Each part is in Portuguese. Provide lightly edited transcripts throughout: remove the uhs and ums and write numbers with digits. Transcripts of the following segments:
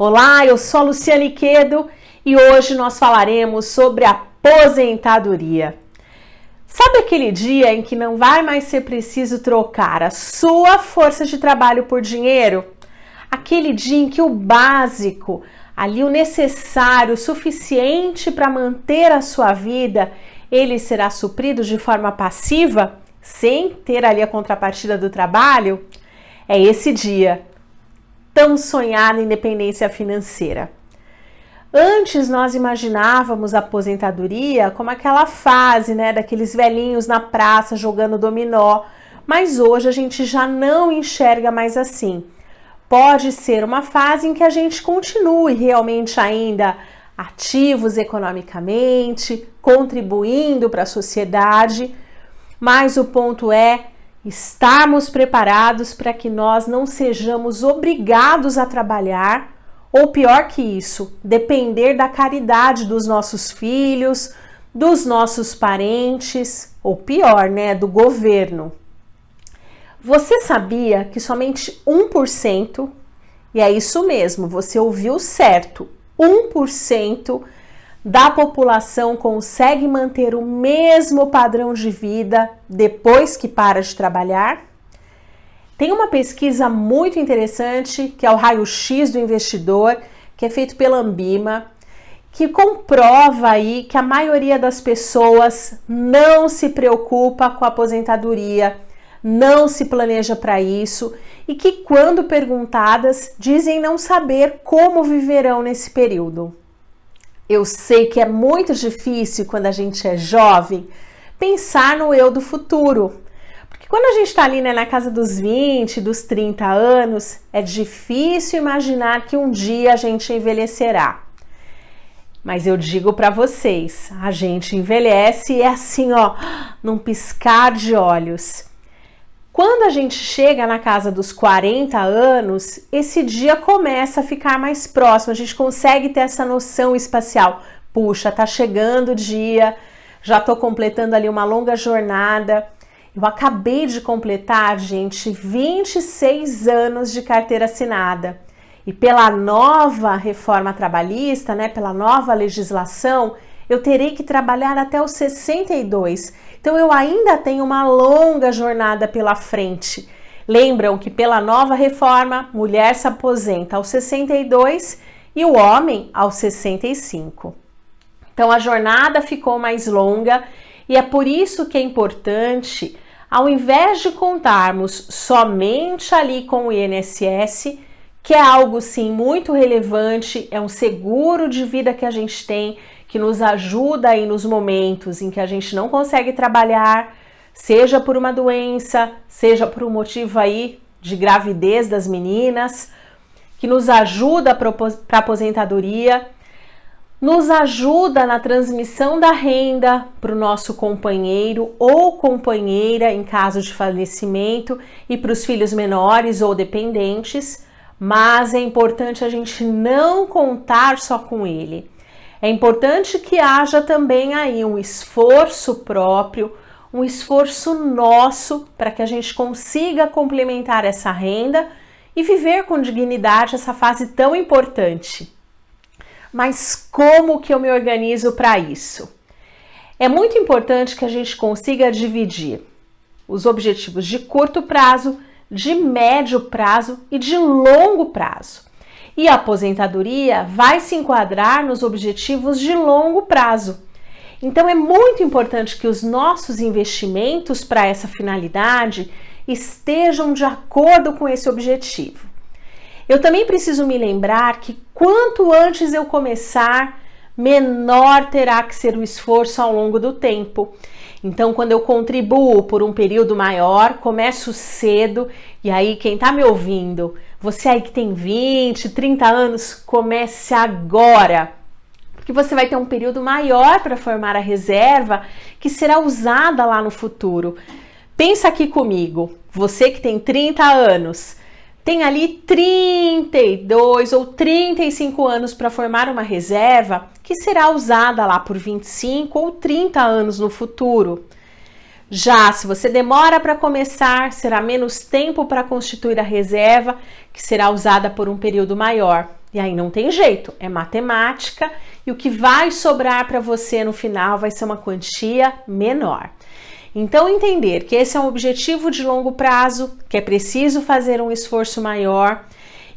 Olá, eu sou a Luciane Quedo e hoje nós falaremos sobre aposentadoria. Sabe aquele dia em que não vai mais ser preciso trocar a sua força de trabalho por dinheiro? Aquele dia em que o básico, ali o necessário, o suficiente para manter a sua vida, ele será suprido de forma passiva, sem ter ali a contrapartida do trabalho? É esse dia, tão sonhada independência financeira. Antes nós imaginávamos a aposentadoria como aquela fase, daqueles velhinhos na praça jogando dominó, mas hoje a gente já não enxerga mais assim. Pode ser uma fase em que a gente continue realmente ainda ativos economicamente, contribuindo para a sociedade, mas o ponto é estarmos preparados para que nós não sejamos obrigados a trabalhar, ou pior que isso, depender da caridade dos nossos filhos, dos nossos parentes, ou pior, do governo. Você sabia que somente 1%, e é isso mesmo, você ouviu certo, 1% da população consegue manter o mesmo padrão de vida depois que para de trabalhar? Tem uma pesquisa muito interessante, que é o raio-x do investidor, que é feito pela Ambima, que comprova aí que a maioria das pessoas não se preocupa com a aposentadoria, não se planeja para isso e que, quando perguntadas, dizem não saber como viverão nesse período. Eu sei que é muito difícil, quando a gente é jovem, pensar no eu do futuro. Porque quando a gente está ali na casa dos 20, dos 30 anos, é difícil imaginar que um dia a gente envelhecerá. Mas eu digo para vocês, a gente envelhece e é assim, num piscar de olhos. Quando a gente chega na casa dos 40 anos, esse dia começa a ficar mais próximo, a gente consegue ter essa noção espacial. Puxa, tá chegando o dia, já tô completando ali uma longa jornada. Eu acabei de completar, gente, 26 anos de carteira assinada. E pela nova reforma trabalhista, pela nova legislação, eu terei que trabalhar até os 62. Então eu ainda tenho uma longa jornada pela frente. Lembram que pela nova reforma, mulher se aposenta aos 62 e o homem aos 65. Então a jornada ficou mais longa e é por isso que é importante, ao invés de contarmos somente ali com o INSS, que é algo sim muito relevante, é um seguro de vida que a gente tem, que nos ajuda aí nos momentos em que a gente não consegue trabalhar, seja por uma doença, seja por um motivo aí de gravidez das meninas, que nos ajuda para a aposentadoria, nos ajuda na transmissão da renda para o nosso companheiro ou companheira em caso de falecimento e para os filhos menores ou dependentes, mas é importante a gente não contar só com ele. É importante que haja também aí um esforço próprio, um esforço nosso para que a gente consiga complementar essa renda e viver com dignidade essa fase tão importante. Mas como que eu me organizo para isso? É muito importante que a gente consiga dividir os objetivos de curto prazo, de médio prazo e de longo prazo. E a aposentadoria vai se enquadrar nos objetivos de longo prazo. Então é muito importante que os nossos investimentos para essa finalidade estejam de acordo com esse objetivo. Eu também preciso me lembrar que quanto antes eu começar, menor terá que ser o esforço ao longo do tempo. Então, quando eu contribuo por um período maior, começo cedo, e aí quem está me ouvindo, você aí que tem 20, 30 anos, comece agora, porque você vai ter um período maior para formar a reserva que será usada lá no futuro. Pensa aqui comigo, você que tem 30 anos, tem ali 32 ou 35 anos para formar uma reserva que será usada lá por 25 ou 30 anos no futuro. Já se você demora para começar, será menos tempo para constituir a reserva, que será usada por um período maior. E aí não tem jeito, é matemática e o que vai sobrar para você no final vai ser uma quantia menor. Então, entender que esse é um objetivo de longo prazo, que é preciso fazer um esforço maior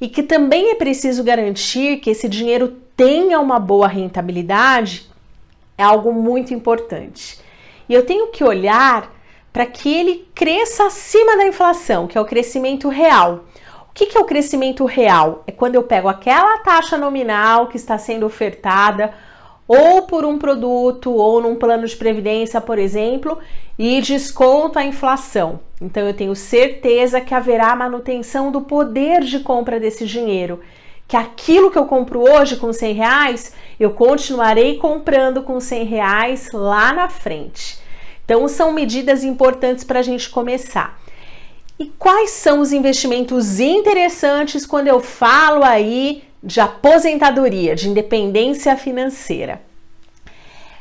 e que também é preciso garantir que esse dinheiro tenha uma boa rentabilidade é algo muito importante. E eu tenho que olhar para que ele cresça acima da inflação, que é o crescimento real. O que é o crescimento real? É quando eu pego aquela taxa nominal que está sendo ofertada ou por um produto ou num plano de previdência, por exemplo, e desconto a inflação. Então eu tenho certeza que haverá manutenção do poder de compra desse dinheiro, que aquilo que eu compro hoje com R$100, eu continuarei comprando com R$100 lá na frente. Então são medidas importantes para a gente começar. E quais são os investimentos interessantes quando eu falo aí de aposentadoria, de independência financeira?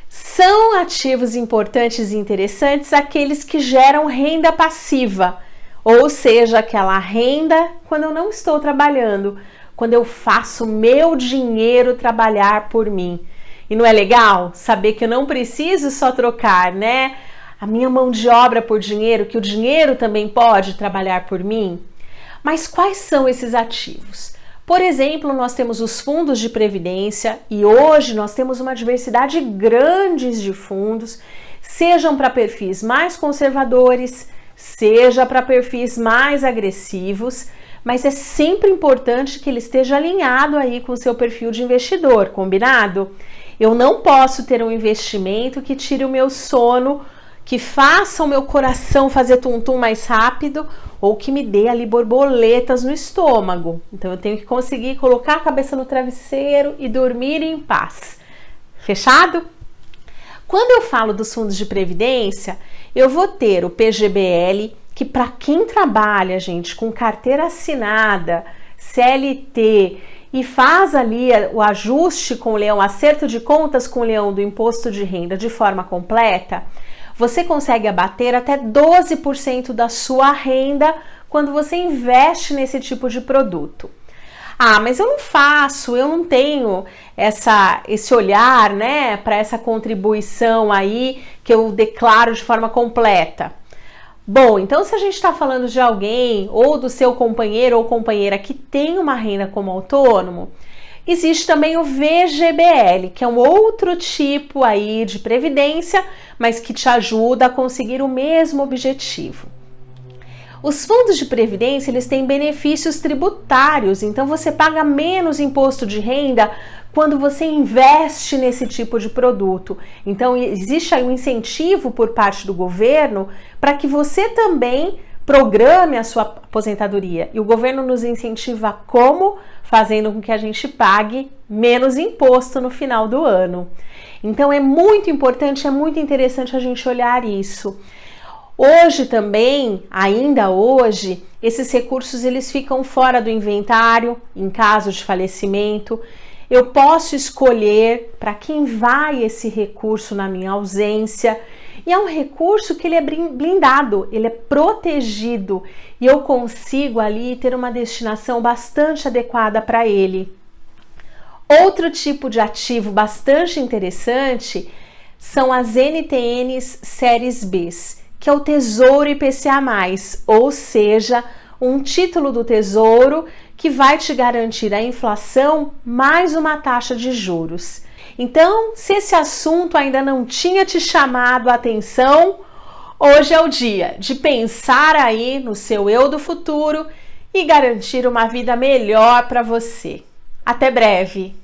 São ativos importantes e interessantes aqueles que geram renda passiva, ou seja, aquela renda quando eu não estou trabalhando, quando eu faço meu dinheiro trabalhar por mim. E não é legal saber que eu não preciso só trocar, né, a minha mão de obra por dinheiro, que o dinheiro também pode trabalhar por mim? Mas quais são esses ativos? Por exemplo, nós temos os fundos de previdência e hoje nós temos uma diversidade grande de fundos, sejam para perfis mais conservadores, seja para perfis mais agressivos, mas é sempre importante que ele esteja alinhado aí com o seu perfil de investidor, combinado? Eu não posso ter um investimento que tire o meu sono, que faça o meu coração fazer tum-tum mais rápido ou que me dê ali borboletas no estômago. Então eu tenho que conseguir colocar a cabeça no travesseiro e dormir em paz. Fechado? Quando eu falo dos fundos de previdência, eu vou ter o PGBL, que para quem trabalha, gente, com carteira assinada, CLT, e faz ali o ajuste com o leão, acerto de contas com o leão do imposto de renda de forma completa, você consegue abater até 12% da sua renda quando você investe nesse tipo de produto. Ah, mas eu não faço, eu não tenho esse olhar, né, para essa contribuição aí que eu declaro de forma completa. Bom, então se a gente está falando de alguém ou do seu companheiro ou companheira que tem uma renda como autônomo, existe também o VGBL, que é um outro tipo aí de previdência, mas que te ajuda a conseguir o mesmo objetivo. Os fundos de previdência, eles têm benefícios tributários, então você paga menos imposto de renda quando você investe nesse tipo de produto. Então existe aí um incentivo por parte do governo para que você também programe a sua aposentadoria. E o governo nos incentiva como? Fazendo com que a gente pague menos imposto no final do ano. Então é muito importante, é muito interessante a gente olhar isso. Hoje também, ainda hoje, esses recursos eles ficam fora do inventário em caso de falecimento. Eu posso escolher para quem vai esse recurso na minha ausência. E é um recurso que ele é blindado, ele é protegido e eu consigo ali ter uma destinação bastante adequada para ele. Outro tipo de ativo bastante interessante são as NTNs séries B, que é o Tesouro IPCA+, ou seja, um título do Tesouro que vai te garantir a inflação mais uma taxa de juros. Então, se esse assunto ainda não tinha te chamado a atenção, hoje é o dia de pensar aí no seu eu do futuro e garantir uma vida melhor para você. Até breve!